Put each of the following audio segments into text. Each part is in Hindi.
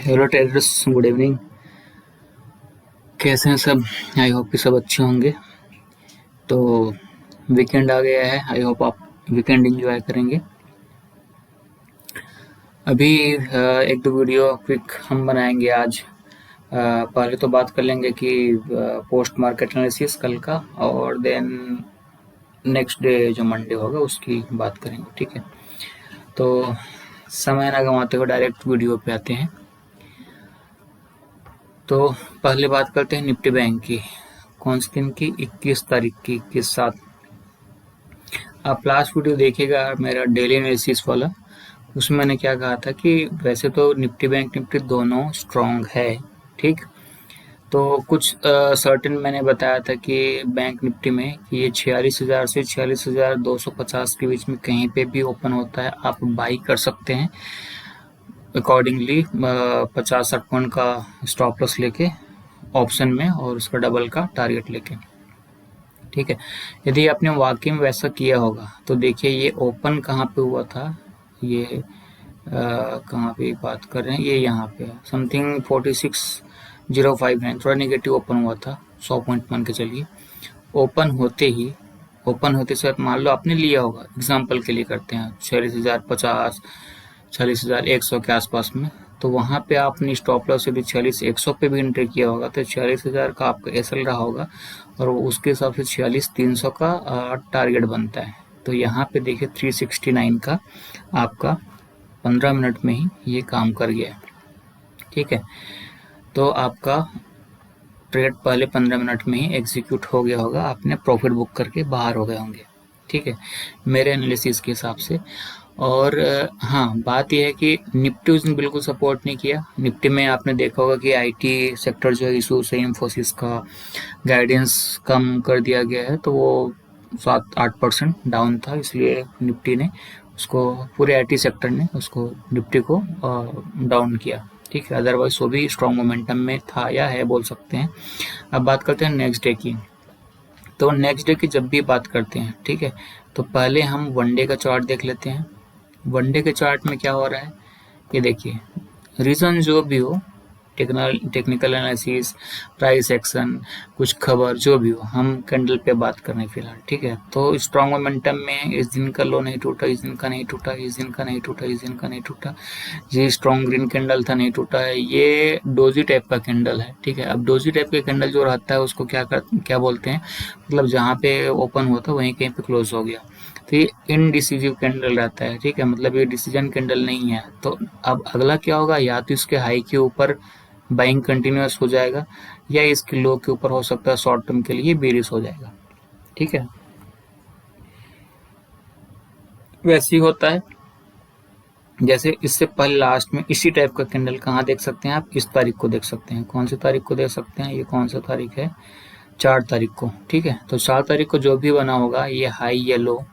Hello terrorist, good evening. कैसे हैं सब? आई होप कि सब अच्छे होंगे। तो वीकेंड आ गया है, आई होप आप वीकेंड एंजॉय करेंगे। अभी एक दो वीडियो क्विक हम बनाएंगे आज। पहले तो बात कर लेंगे कि पोस्ट मार्केट एनालिसिस कल का, और देन नेक्स्ट डे जो मंडे होगा उसकी बात करेंगे, ठीक है। तो समय ना गंवाते हुए डायरेक्ट वीडियो पे आते हैं। तो पहले बात करते हैं निफ्टी बैंक की। कौन सी दिन की? 21 तारीख की, 21/7। आप लास्ट वीडियो देखिएगा मेरा डेली एनालिसिस वाला। उसमें मैंने क्या कहा था कि वैसे तो निफ्टी बैंक निफ्टी दोनों स्ट्रॉन्ग है, ठीक। तो कुछ सर्टेन मैंने बताया था कि बैंक निफ्टी में कि ये 46,000 से 46,250 के बीच में कहीं पे भी ओपन होता है, आप बाई कर सकते हैं अकॉर्डिंगली 50-60 पॉइंट का स्टॉप लॉस लेके ऑप्शन में, और उसका डबल का टारगेट लेके, ठीक है। यदि आपने वाकई में वैसा किया होगा तो देखिए ये ओपन कहाँ पे हुआ था। ये कहाँ पे बात कर रहे हैं, ये यहाँ पे समथिंग 46,059, थोड़ा नेगेटिव ओपन हुआ था, 100 पॉइंट मान के चलिए। ओपन होते से मान लो आपने लिया होगा, एग्जाम्पल के लिए करते हैं 46,050, 46,100 के आसपास में, तो वहाँ पे आपने स्टॉप लॉस यदि 46,100 पे भी एंट्री किया होगा तो 46,000 का आपका एसएल रहा होगा, और उसके हिसाब से 46,300 का टारगेट बनता है। तो यहाँ पे देखिए 369 का आपका 15 मिनट में ही ये काम कर गया है, ठीक है। तो आपका ट्रेड पहले 15 मिनट में ही एग्जीक्यूट हो गया होगा, आपने प्रॉफिट बुक करके बाहर हो गए होंगे, ठीक है, मेरे एनालिसिस के हिसाब से। और हाँ, बात यह है कि निफ्टी उसने बिल्कुल सपोर्ट नहीं किया। निफ्टी में आपने देखा होगा कि आईटी सेक्टर जो है इशू से इन्फोसिस का गाइडेंस कम कर दिया गया है, तो वो 7-8% डाउन था, इसलिए निफ्टी ने उसको, पूरे आईटी सेक्टर ने उसको निफ्टी को डाउन किया, ठीक है। अदरवाइज वो भी स्ट्रॉन्ग मोमेंटम में था या है बोल सकते हैं। अब बात करते हैं नेक्स्ट डे की। तो नेक्स्ट डे की जब भी बात करते हैं, ठीक है, तो पहले हम वनडे का चार्ट देख लेते हैं। वनडे के चार्ट में क्या हो रहा है ये देखिए। रीजन जो भी हो, टेक्निकल एनालिसिस, प्राइस एक्शन, कुछ खबर जो भी हो, हम कैंडल पे बात कर रहे हैं फिलहाल, ठीक है। तो स्ट्रॉन्ग मोमेंटम में इस दिन का लो नहीं टूटा, इस दिन का नहीं टूटा, इस दिन का नहीं टूटा, इस दिन का नहीं टूटा। ये स्ट्रॉन्ग ग्रीन कैंडल था, नहीं टूटा है। ये डोजी टाइप का कैंडल है, ठीक है। अब डोजी टाइप का कैंडल जो रहता है उसको क्या बोलते हैं, मतलब जहाँ पे ओपन हुआ था वहीं कहीं पे क्लोज हो गया, तो ये इनडिसिजिव कैंडल रहता है, ठीक है, मतलब ये डिसीजन कैंडल नहीं है। तो अब अगला क्या होगा, या तो इसके हाई के ऊपर बाइंग कंटिन्यूस हो जाएगा, या इसके लो के ऊपर हो सकता है शॉर्ट टर्म के लिए बेरिश हो जाएगा, ठीक है। वैसे ही होता है जैसे इससे पहले लास्ट में इसी टाइप का कैंडल कहाँ देख सकते हैं आप, इस तारीख को देख सकते हैं। कौन सी तारीख को देख सकते हैं, ये कौन सा तारीख है, 4 तारीख को, ठीक है। तो 4 तारीख को जो भी बना होगा ये हाई या लो,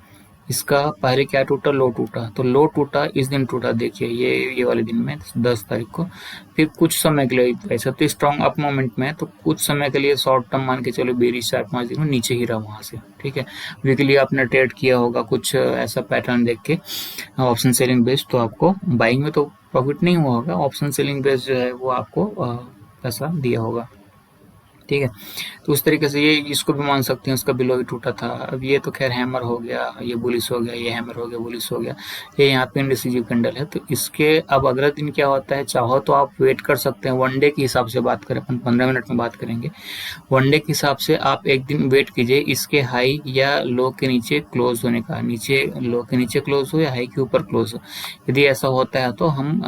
इसका पहले क्या टूटा, लो टूटा, तो लो टूटा इस दिन टूटा, देखिए ये वाले दिन में 10 तारीख को। फिर कुछ समय के लिए वैसे तो स्ट्रॉन्ग अप मोमेंट में है, तो कुछ समय के लिए शॉर्ट टर्म मान के चलो बेरिश 4-5 दिन में नीचे ही रहा वहां से, ठीक है। वीकली आपने ट्रेड किया होगा कुछ ऐसा पैटर्न देख के ऑप्शन सेलिंग बेस्ड, तो आपको बाइंग में तो प्रॉफिट नहीं हुआ होगा, ऑप्शन सेलिंग बेस्ड जो है वो आपको पैसा दिया होगा, ठीक है। तो उस तरीके से ये इसको भी मान सकते हैं, उसका बिलो ही टूटा था। अब ये तो खैर हैमर हो गया, ये बुलिश हो गया, ये हैमर हो गया, बुलिश हो गया, ये यहाँ पे इंडिसिजिव कैंडल है। तो इसके अब अगला दिन क्या होता है, चाहो तो आप वेट कर सकते हैं। वनडे के हिसाब से बात करें, अपन 15 मिनट में बात करेंगे। वनडे के हिसाब से आप एक दिन वेट कीजिए इसके हाई या लो के नीचे क्लोज होने का, नीचे लो के नीचे क्लोज हो या हाई के ऊपर क्लोज हो। यदि ऐसा होता है तो हम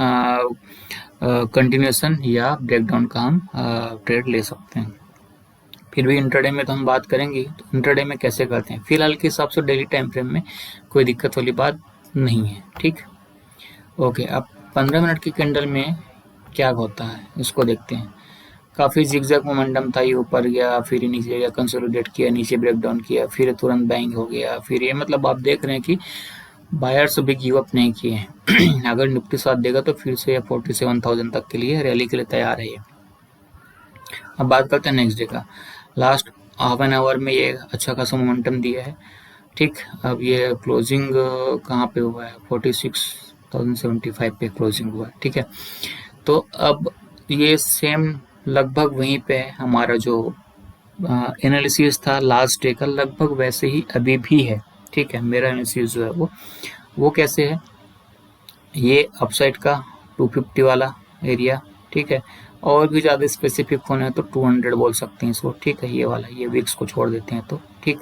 कंटिन्यूएशन या ब्रेकडाउन का हम ट्रेड ले सकते हैं। फिर भी इंट्राडे में तो हम बात करेंगे, तो इंट्राडे में कैसे करते हैं फिलहाल के हिसाब से डेली टाइम फ्रेम में कोई दिक्कत वाली बात नहीं है, ठीक। ओके, अब 15 मिनट की कैंडल में क्या होता है इसको देखते हैं। काफ़ी जिगजैग मोमेंटम था, ये ऊपर गया फिर नीचे गया, कंसोलिडेट किया, नीचे ब्रेकडाउन किया, फिर तुरंत बाइंग हो गया, फिर ये मतलब आप देख रहे हैं कि बायर्स भी गिव अप नहीं किए हैं। अगर निफ्टी साथ देगा तो फिर से 47,000 तक के लिए रैली के लिए तैयार है ये। अब बात करते हैं नेक्स्ट डे का। लास्ट हाफ एन आवर में ये अच्छा खासा मोमेंटम दिया है, ठीक। अब ये क्लोजिंग कहाँ पे हुआ है, 46,075 पे क्लोजिंग हुआ है, ठीक है। तो अब ये सेम लगभग वहीं पे है, हमारा जो एनालिसिस था लास्ट डे का लगभग वैसे ही अभी भी है। ठीक है, मेरा एनालिसिस जो है वो कैसे है, ये अपसाइड का 250 वाला एरिया, ठीक है, और भी ज़्यादा स्पेसिफिक होना है तो 200 बोल सकते हैं इसको, ठीक है, ये वाला, ये विक्स को छोड़ देते हैं तो ठीक।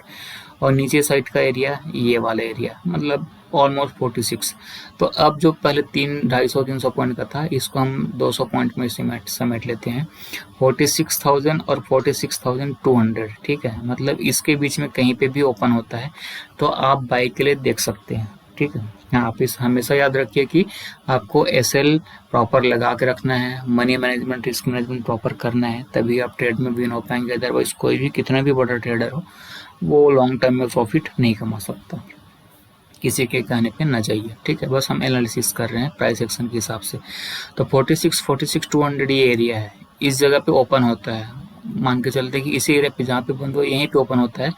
और नीचे साइड का एरिया ये वाला एरिया, मतलब ऑलमोस्ट 46। तो अब जो पहले 250-300 पॉइंट का था, इसको हम 200 पॉइंट में समेट लेते हैं, 46,000 और 46,200, ठीक है, मतलब इसके बीच में कहीं पे भी ओपन होता है तो आप बाई के लिए देख सकते हैं। ठीक है, आप इस हमेशा याद रखिए कि आपको एसएल प्रॉपर लगा के रखना है, money management, risk management proper करना है, तभी आप ट्रेड में विन हो पाएंगे। अदरवाइज कोई भी कितना भी बड़ा ट्रेडर हो, वो लॉन्ग टर्म में प्रॉफिट नहीं कमा सकता। किसी के कहने पे ना जाइए, ठीक है, बस हम एनालिसिस कर रहे हैं प्राइस एक्शन के हिसाब से। तो 46-200 ये एरिया है, इस जगह पे ओपन होता है, मान के चलते कि इसी एरिया पे जहाँ पे बंद हो यहीं पे ओपन होता है,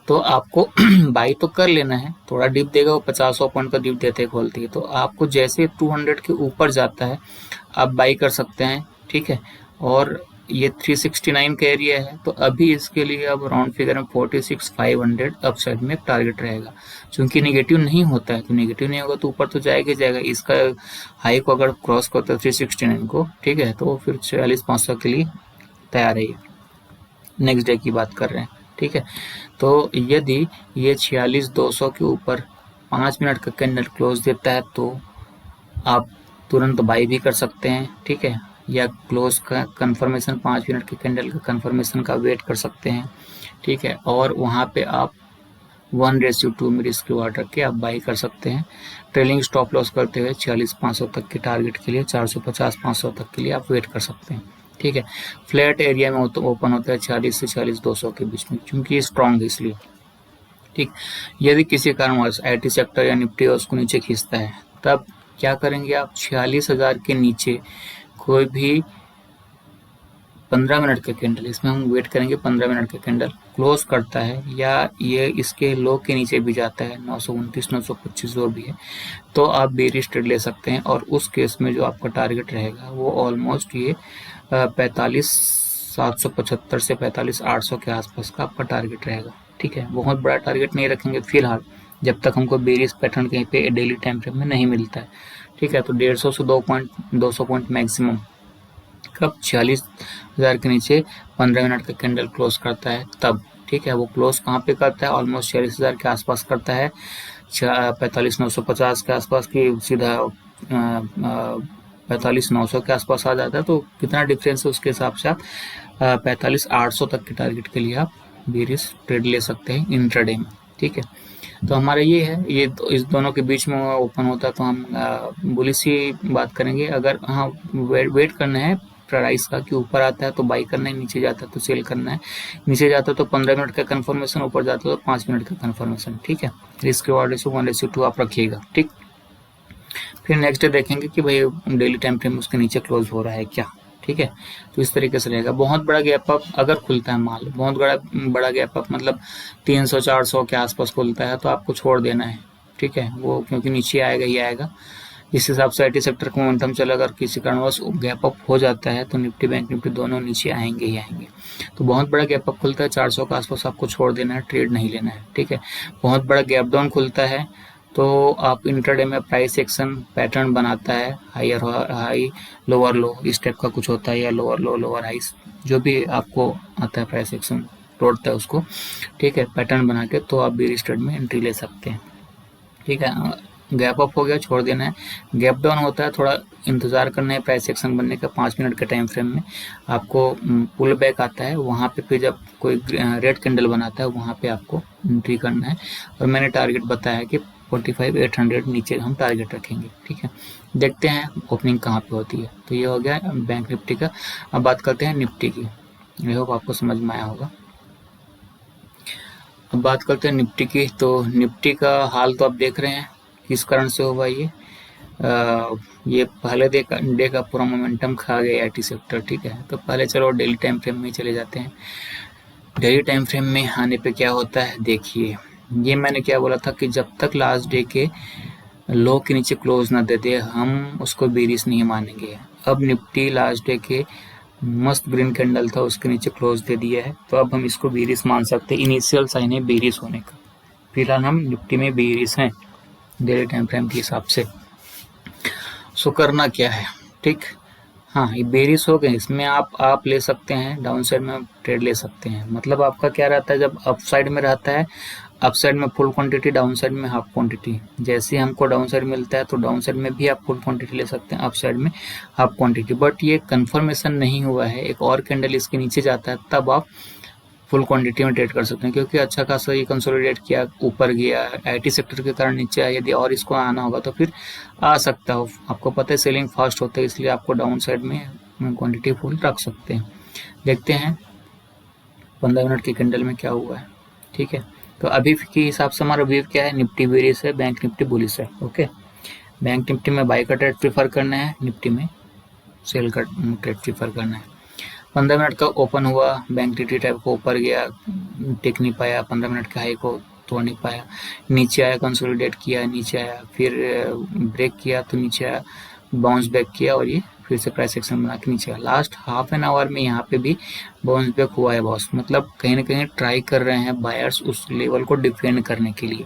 तो आपको बाई तो कर लेना है। थोड़ा डिप देगा, वो 50 पॉइंट का डिप देते खोलती है, तो आपको जैसे 200 के ऊपर जाता है आप बाई कर सकते हैं, ठीक है। और ये 369 का एरिया है, तो अभी इसके लिए अब राउंड फिगर में 46,500 अपसाइड में टारगेट रहेगा। चूंकि नेगेटिव नहीं होता है, तो नेगेटिव नहीं होगा तो ऊपर तो जाएगा जाएगा। इसका हाई को अगर क्रॉस करता है 369 को, ठीक है, तो फिर 46,500 के लिए तैयार है। नेक्स्ट डे की बात कर रहे हैं, ठीक है। तो यदि ये 46,200 के ऊपर 5 मिनट का कैंडल क्लोज देता है तो आप तुरंत बाई भी कर सकते हैं, ठीक है, या क्लोज का कंफर्मेशन 5 मिनट के कैंडल का कंफर्मेशन का वेट कर सकते हैं, ठीक है, और वहाँ पे आप 1:2 में रिस्क रिवार्ड रख के आप बाई कर सकते हैं। ट्रेलिंग स्टॉप लॉस करते हुए 46,500 तक के टारगेट के लिए, 450-500 तक के लिए आप वेट कर सकते हैं, ठीक है। फ्लैट एरिया में ओपन होता है 40 से 46,200 के बीच में, क्योंकि स्ट्रॉन्ग है इसलिए, ठीक। यदि किसी कारणवश आईटी सेक्टर या निफ्टी उसको नीचे खींचता है, तब क्या करेंगे आप, 46,000 के नीचे कोई भी 15 मिनट का कैंडल, इसमें हम वेट करेंगे 15 मिनट का कैंडल क्लोज करता है, या ये इसके लो के नीचे भी जाता है 929, 925 जो भी है, तो आप बेरिश ट्रेड ले सकते हैं। और उस केस में जो आपका टारगेट रहेगा वो ऑलमोस्ट ये 45,775 से 45,800 के आसपास का आपका टारगेट रहेगा, ठीक है। बहुत बड़ा टारगेट नहीं रखेंगे फिलहाल, जब तक हमको बेरिश पैटर्न कहीं पे डेली टाइम फ्रेम में नहीं मिलता है, ठीक है। तो 150 से 200 पॉइंट मैक्सिमम कब, 46,000 के नीचे 15 मिनट का कैंडल क्लोज करता है तब, ठीक है। वो क्लोज कहाँ पे करता है, ऑलमोस्ट 46,000 के आसपास करता है, 45,950 के आसपास की सीधा 45,900 के आसपास आ जाता है। तो कितना डिफरेंस है उसके हिसाब से आप 45,800 तक के टारगेट के लिए आप बेरिश ट्रेड ले सकते हैं इंट्राडे में, ठीक है। तो हमारा ये है, ये इस दोनों के बीच में ओपन होता है तो हम बुलिश ही बात करेंगे। अगर हाँ वेट करना है प्राइस का कि ऊपर आता है तो बाई करना है, नीचे जाता है तो सेल करना है। नीचे जाता है तो 15 मिनट का कंफर्मेशन, ऊपर जाता है तो 5 मिनट का कंफर्मेशन, ठीक है। रिस्क रिवार्ड रेशियो 1:2 आप रखिएगा, ठीक। फिर नेक्स्ट डे देखेंगे कि भाई डेली टाइम फ्रेम उसके नीचे क्लोज हो रहा है क्या, ठीक है। तो इस तरीके से रहेगा। बहुत बड़ा गैप अप अगर खुलता है, मान लो बहुत बड़ा गैप अप मतलब 300-400 के आसपास खुलता है, तो आपको छोड़ देना है, ठीक है, वो क्योंकि नीचे आएगा ही आएगा। इस हिसाब से आईटी सेक्टर का मोमेंटम चला, अगर किसी कारणवश गैप अप हो जाता है तो निफ्टी बैंक निफ्टी दोनों नीचे आएंगे ही आएंगे। तो बहुत बड़ा गैप अप खुलता है 400 के आसपास, आपको छोड़ देना है, ट्रेड नहीं लेना है, ठीक है। बहुत बड़ा गैप डाउन खुलता है तो आप इंट्राडे में प्राइस एक्शन पैटर्न बनाता है, हायर हाई लोअर लो इस टाइप का कुछ होता है, या लोअर लो लोअर हाई, जो भी आपको आता है प्राइस एक्शन तोड़ता है उसको, ठीक है, पैटर्न बना के, तो आप बेरिश ट्रेड में एंट्री ले सकते हैं, ठीक है। गैप अप हो गया, छोड़ देना है। गैप डाउन होता है, थोड़ा इंतजार करना है प्राइस एक्शन बनने का, 5 मिनट के टाइम फ्रेम में आपको पुल बैक आता है, वहाँ पे फिर जब कोई रेड कैंडल बनाता है वहाँ पे आपको एंट्री करना है। और मैंने टारगेट बताया कि 45,800 नीचे हम टारगेट रखेंगे, ठीक है। देखते हैं ओपनिंग कहाँ पे होती है। तो ये हो गया बैंक निफ्टी का। अब बात करते हैं निफ्टी की, आई होप आपको समझ में आया होगा। अब बात करते हैं निफ्टी की। तो निफ्टी का हाल तो आप देख रहे हैं किस कारण से हुआ ये पहले डे का पूरा मोमेंटम खा गया आईटी सेक्टर, ठीक है। तो पहले चलो डेली टाइम फ्रेम में चले जाते हैं। डेली टाइम फ्रेम में आने पे क्या होता है, देखिए, ये मैंने क्या बोला था कि जब तक लास्ट डे के लो के नीचे क्लोज ना दे दे हम उसको बेरिश नहीं मानेंगे। अब निफ्टी लास्ट डे के मस्त ग्रीन कैंडल था, उसके नीचे क्लोज दे दिया है, तो अब हम इसको बेरिश मान सकते हैं। इनिशियल साइन है बेरिश होने का। फिलहाल हम निफ्टी में बेरिश हैं डेली टाइम फ्रेम के हिसाब से। सो करना क्या है, ठीक। हाँ, ये बेरिश हो गए, इसमें आप ले सकते हैं, डाउन साइड में ट्रेड ले सकते हैं। मतलब आपका क्या रहता है, जब अप साइड में रहता है, अप साइड में फुल क्वांटिटी, डाउन साइड में हाफ क्वांटिटी। जैसे ही हमको डाउन साइड मिलता है तो डाउन साइड में भी आप फुल क्वांटिटी ले सकते हैं, अप साइड में हाफ क्वांटिटी। बट ये कंफर्मेशन नहीं हुआ है, एक और कैंडल इसके नीचे जाता है तब आप फुल क्वांटिटी में ट्रेड कर सकते हैं, क्योंकि अच्छा खासा ये कंसोलिडेट किया, ऊपर गया, आईटी सेक्टर के कारण नीचे आया। यदि और इसको आना होगा तो फिर आ सकता हो। आपको पता है सेलिंग फास्ट होता है, इसलिए आपको डाउन साइड में क्वांटिटी फुल रख सकते हैं। देखते हैं 15 मिनट की कैंडल में क्या हुआ है, ठीक है। तो अभी के हिसाब से हमारा व्यू क्या है, निफ्टी बेरिश है, बैंक निफ्टी बुलिश है। ओके, बैंक निफ्टी में बाई का ट्रेड प्रीफर करना है, निफ्टी में सेल का ट्रेड प्रीफर करना है। 15 मिनट का ओपन हुआ, बैंक निफ्टी टाइप को ऊपर गया, टिक नहीं पाया, 15 मिनट का हाई को तोड़ नहीं पाया, नीचे आया, कंसोलिडेट किया, नीचे आया, फिर ब्रेक किया तो नीचे आया, बाउंस बैक किया और ये फिर से प्राइस एक्शन बना के नीचे आया। लास्ट हाफ एन आवर में यहाँ पे भी बाउंस बैक हुआ है बॉस। मतलब कहीं ना कहीं ट्राई कर रहे हैं बायर्स उस लेवल को डिफेंड करने के लिए।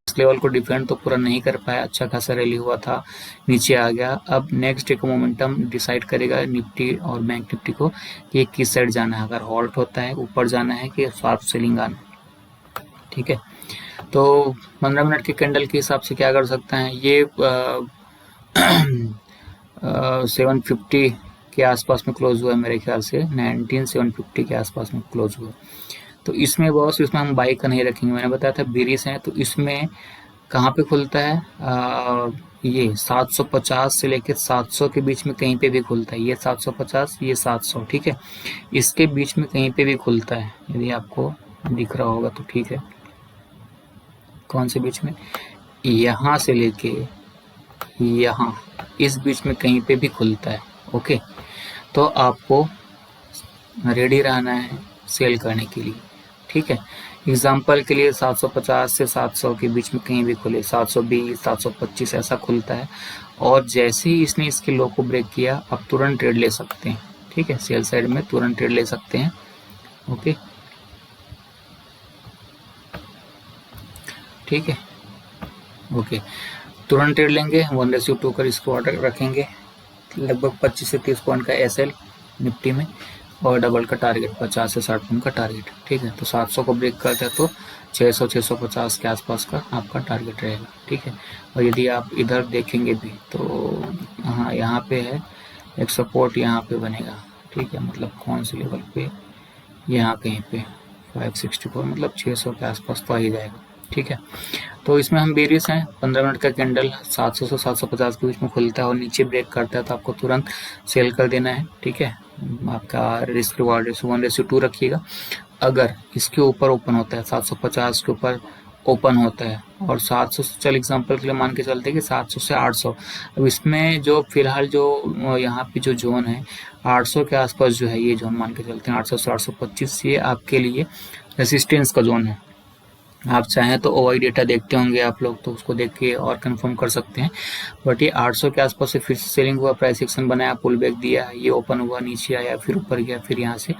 इस लेवल को डिफेंड तो पूरा नहीं कर पाया, अच्छा खासा रैली हुआ था, नीचे आ गया। अब नेक्स्ट डे का मोमेंटम डिसाइड करेगा निफ्टी और बैंक निफ्टी को कि किस साइड जाना है। अगर हॉल्ट होता है ऊपर जाना है कि शार्प सेलिंग आना है, ठीक है। तो 15 मिनट के कैंडल के हिसाब से क्या कर सकते हैं, ये 750 के आसपास में क्लोज हुआ है मेरे ख्याल से, 19750 के आसपास में क्लोज हुआ। तो इसमें बॉस, इसमें हम बाई का नहीं रखेंगे, मैंने बताया था बेरिश है। तो इसमें कहाँ पे खुलता है, ये 750 से लेकर 700 के बीच में कहीं पे भी खुलता है। ये 750, ये 700, ठीक है, इसके बीच में कहीं पे भी खुलता है। यदि आपको दिख रहा होगा तो ठीक है, कौन से बीच में, यहाँ से लेके यहाँ, इस बीच में कहीं पे भी खुलता है। ओके, तो आपको रेडी रहना है सेल करने के लिए, ठीक है। एग्जाम्पल के लिए 750 से 700 के बीच में कहीं भी खुले, 720, 725 ऐसा खुलता है, और जैसे ही इसने इसके लो को ब्रेक किया आप तुरंत ट्रेड ले सकते हैं, ठीक है। सेल साइड में तुरंत ट्रेड ले सकते हैं। ओके, ठीक है, ओके, तुरंत ट्रेड लेंगे। 1:2 कर इसको ऑर्डर रखेंगे, लगभग 25 से 30 पॉइंट का एसएल निफ्टी में, और डबल का टारगेट 50 से 60 पॉइंट का टारगेट, ठीक है। तो 700 को ब्रेक करते हैं तो 600 650 के आसपास का आपका टारगेट रहेगा, ठीक है। और यदि आप इधर देखेंगे भी तो हाँ, यहाँ पे है एक सपोर्ट, यहाँ पे बनेगा, ठीक है। मतलब कौन से लेवल पे, यहाँ कहीं पे 564, मतलब 600 के आसपास तो आ ही जाएगा, ठीक है। तो इसमें हम बेरिश हैं। 15 मिनट का कैंडल 700 से 750 के बीच में खुलता है और नीचे ब्रेक करता है तो आपको तुरंत सेल कर देना है, ठीक है। आपका रिस्क रिवार्ड रेशो 1:2 रखिएगा। अगर इसके ऊपर ओपन होता है, 750 के ऊपर ओपन होता है, और 700 से, चल एग्जांपल के लिए मान के चलते हैं कि 700 से 800, अब इसमें जो फिलहाल जो यहाँ पे जो जोन है 800 के आसपास जो है, ये जोन मान के चलते हैं 800 से 825, ये आपके लिए रेसिस्टेंस का जोन है। आप चाहें तो ओआई डेटा देखते होंगे आप लोग, तो उसको देख के और कंफर्म कर सकते हैं। बट ये 800 के आसपास से फिर से सेलिंग हुआ, प्राइस एक्शन बनाया, पुल बैक दिया, ये ओपन हुआ, नीचे आया, फिर ऊपर गया, फिर यहाँ से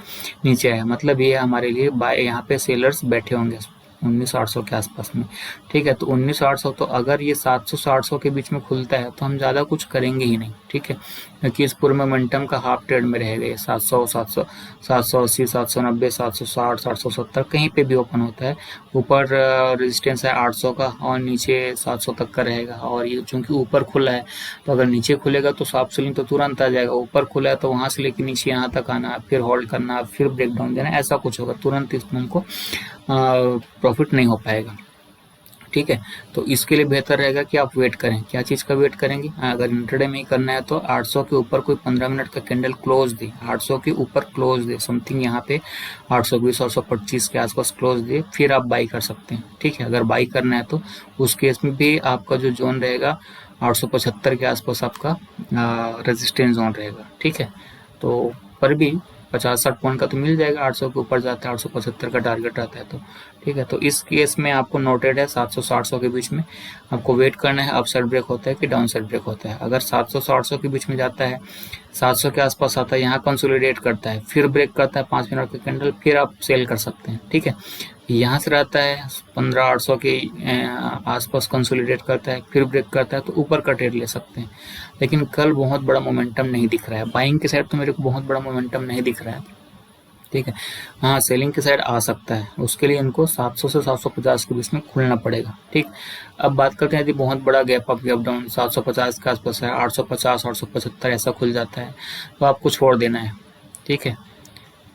नीचे आया। मतलब ये हमारे लिए बाय, यहाँ पे सेलर्स बैठे होंगे 19,800 के आसपास में, ठीक है। तो 19,800, तो अगर ये 700 से 800 के बीच में खुलता है तो हम ज़्यादा कुछ करेंगे ही नहीं, ठीक है, क्योंकि इस पूरे मोमेंटम का हाफ ट्रेड में रहेगा ये। 700 700 780 790 760 770 कहीं पे भी ओपन होता है। ऊपर रेजिस्टेंस है 800 का और नीचे 700 तक का रहेगा। और ये चूंकि ऊपर खुला है तो अगर नीचे खुलेगा तो शॉर्प सेलिंग तो तुरंत आ जाएगा, ऊपर खुला है तो वहां से लेके नीचे यहाँ तक आना, फिर होल्ड करना, फिर ब्रेक डाउन देना, ऐसा कुछ होगा, तुरंत इसमें हमको प्रॉफिट नहीं हो पाएगा, ठीक है। तो इसके लिए बेहतर रहेगा कि आप वेट करें। क्या चीज़ का वेट करेंगे, अगर इंट्राडे में ही करना है तो 800 के ऊपर कोई 15 मिनट का कैंडल क्लोज दे, 800 के ऊपर क्लोज दे, समथिंग यहाँ पे 820 825 के आसपास क्लोज दे, फिर आप बाई कर सकते हैं, ठीक है। अगर बाई करना है तो उस केस में भी आपका जो जोन रहेगा 875 के आसपास आपका रेजिस्टेंस जोन रहेगा, ठीक है। तो पर भी 50-60 पॉइंट का तो मिल जाएगा, 800 के ऊपर जाता है, 875 का टारगेट रहता है तो, ठीक है। तो इस केस में आपको नोटेड है 700-800 के बीच में आपको वेट करना है, अप साइड ब्रेक होता है कि डाउन साइड ब्रेक होता है। अगर 700-800 के बीच में जाता है, 700 के आसपास आता है, यहाँ कंसोलिडेट करता है, फिर ब्रेक करता है 5 मिनट का कैंडल, फिर आप सेल कर सकते हैं, ठीक है। यहाँ से रहता है 15-800 के आसपास कंसोलिडेट करता है, फिर ब्रेक करता है, तो ऊपर का ट्रेड ले सकते हैं। लेकिन कल बहुत बड़ा मोमेंटम नहीं दिख रहा है, बाइंग के साइड तो मेरे को बहुत बड़ा मोमेंटम नहीं दिख रहा है, ठीक है। हाँ, सेलिंग की साइड आ सकता है, उसके लिए इनको 700 से 750 के बीच में खुलना पड़ेगा, ठीक। अब बात करते हैं यदि बहुत बड़ा गैप अप गैप डाउन 750 के आसपास है, 850 875 ऐसा खुल जाता है, तो आपको छोड़ देना है, ठीक है।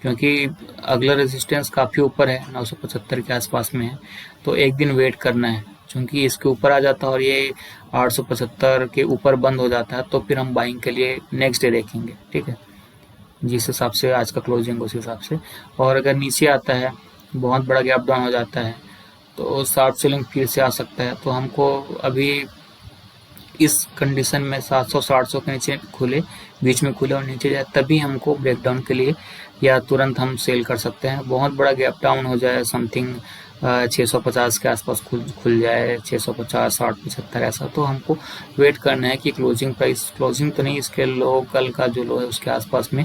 क्योंकि अगला रेजिस्टेंस काफ़ी ऊपर है, 975 के आसपास में है, तो एक दिन वेट करना है। क्योंकि इसके ऊपर आ जाता है और ये 875 के ऊपर बंद हो जाता है, तो फिर हम बाइंग के लिए नेक्स्ट डे देखेंगे, ठीक है। जिस हिसाब से आज का क्लोजिंग उस हिसाब से। और अगर नीचे आता है, बहुत बड़ा गैप डाउन हो जाता है, तो शार्ट सेलिंग फिर से आ सकता है। तो हमको अभी इस कंडीशन में 700-800 के नीचे खुले, बीच में खुले और नीचे जाए, तभी हमको ब्रेकडाउन के लिए या तुरंत हम सेल कर सकते हैं। बहुत बड़ा गैप डाउन हो जाए, समथिंग 650 के आसपास खुल जाए, 650 60 75 ऐसा, तो हमको वेट करना है कि क्लोजिंग प्राइस, क्लोजिंग तो नहीं, इसके लो कल का जो लो है उसके आसपास में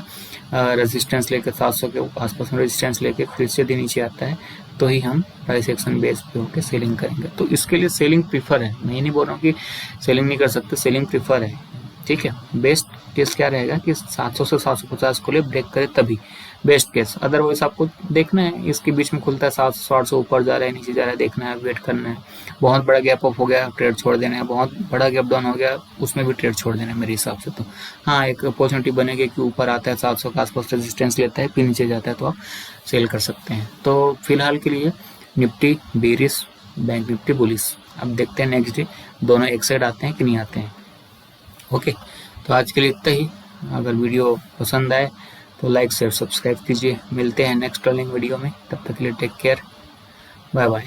रेजिस्टेंस लेकर 700 के आसपास में रेजिस्टेंस लेके फिर से यदि नीचे आता है, तो ही हम प्राइस एक्शन बेस पे होकर सेलिंग करेंगे। तो इसके लिए सेलिंग प्रीफर है, मैं ये नहीं बोल रहा हूँ कि सेलिंग नहीं कर सकते, सेलिंग प्रीफर है, ठीक है। बेस्ट केस क्या रहेगा कि 700 से 750 को ले ब्रेक करे तभी बेस्ट केस। अदरवाइज आपको देखना है इसके बीच में खुलता है 700-800 ऊपर जा रहा है नीचे जा रहा है, देखना है, वेट करना है। बहुत बड़ा गैप अप हो गया, ट्रेड छोड़ देना है। बहुत बड़ा गैप डाउन हो गया, उसमें भी ट्रेड छोड़ देना है मेरे हिसाब से। तो हाँ, एक अपॉर्चुनिटी बनेगी कि ऊपर आता है 700 के आसपास रेजिस्टेंस लेता है, फिर नीचे जाता है, तो आप सेल कर सकते हैं। तो फिलहाल के लिए Nifty bearish, bank Nifty bullish. अब देखते हैं नेक्स्ट डे दोनों एक साइड आते हैं कि नहीं आते हैं। ओके, तो आज के लिए इतना ही। अगर वीडियो पसंद आए तो लाइक शेयर सब्सक्राइब कीजिए। मिलते हैं नेक्स्ट ट्रेनिंग वीडियो में, तब तक के लिए टेक केयर, बाय बाय।